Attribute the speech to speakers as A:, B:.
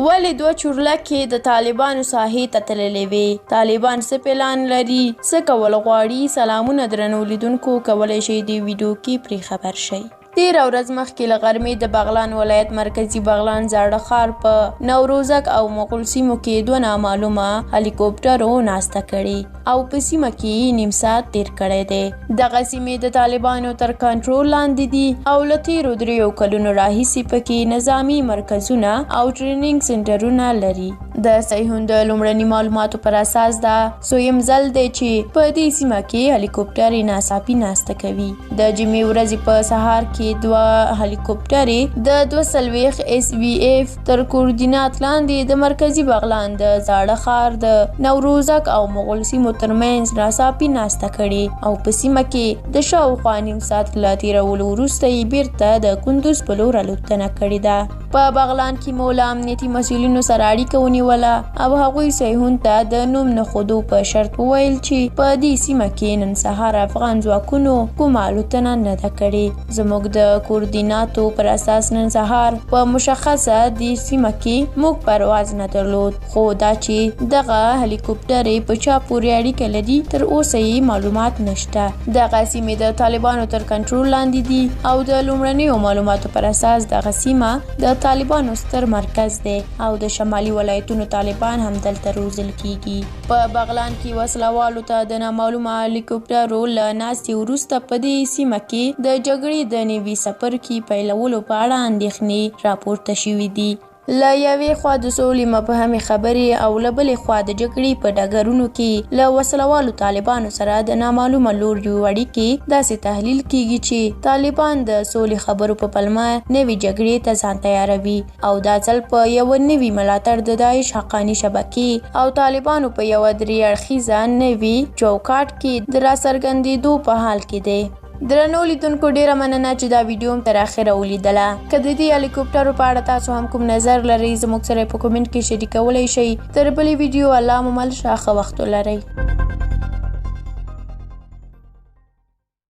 A: ولې 2 چورلکې د طالبانو ساحې ته تللې وې؟ طالبان څه پلان لري؟ څه کول غواړي؟ سلامونه درنو لیدونکو، کولی شئ دې ویډیو کې پرې خبر شئ. تېره ورځ مخکې له غرمې د بغلان ولایت مرکزي بغلان زاړه ښار په نوروزک او مغول سیمو کې 2 نامعلومه هلیکوپټرو ناسته کړې او په سیمه کې نیم ساعت تېر کړی دی. دغه سیمې د طالبانو تر کنټرول لاندې دي او له تېرو 3 کلونو راهیسې پکې نظامي مرکزونه او ټریننګ سنټرونه لري. د صهیون د لومړني معلوماتو پر اساس دا 2یم ځل دی چې په دې سیمه کې هلیکوپټرې ناڅاپي ناسته کوي. د جمعې ورځې په سهار کې 2 هلیکوپټرې د 240 SVF تر کوردینات لاندې د مرکزي بغلان د زاړه ښار د نوروزک او مغول سیمو ترمنځ ناڅاپي ناسته کړې او په سیمه کې د شاوخوا نیم ساعت له تېرولو وروسته یې بیرته د کندوز په لور الوتنه کړې ده. په بغلان کې مو له امنیتي مسؤلینو سره اړیکه ونیوله او هغوی صهیون ته د نوم نه ښودو په شرط وویل چې په دې سیمه کې نن سهار افغان ځواکونو کومه الوتنه نه ده کړې. زموږ د کوردیناتو پر اساس نن سهار په مشخصه دې سیمه کې موږ پرواز نه درلود، خو دا چې دغه هلیکوپټرې په چا پورې اړیکه لري تر اوسه یې معلومات نشته. دغه سیمې د طالبانو تر کنټرول لاندې دي او د لومړنیو معلوماتو پر اساس دغه سیمه د طالبانو ستر مرکز دی او د شمالي ولایتونو طالبان هم دلته روزل کیږي. په بغلان کې وسلوالو ته د نامعلومه هلیکوپټرو له ناستې وروسته په دې سیمه کې د جګړې د نوي څپرکي پیلولو په اړه اندېښنې راپورته شوې دي. له یوې خوا د سولې مبهمې خبرې او له بلې خوا د جګړې په ډګرونو کې له وسلوالو طالبانو سره د نامعلومه لوریو اړیکې داسې تحلیل کیږي چې طالبان د سولې خبرو په پلمه نوې جګړې ته ځان تیاروي او دا ځل په یوه نوي ملاتړ د داعش حقاني شبکې او طالبانو په یوه 3 اړخیزه نوي چوکاټ کې د راڅرګندېدو په حال کې دی. درنو لیدونکو، ډیره مننه چې دا ویډیو هم تر اخره ولیدله. که د دې هلیکوپټرو په اړه تاسو هم کوم نظر لرئ زموږ سره په کومنټ کې شریکولی شئ. تر بلې ویډیو الله مو مل شه، ښه وخت ولرئ.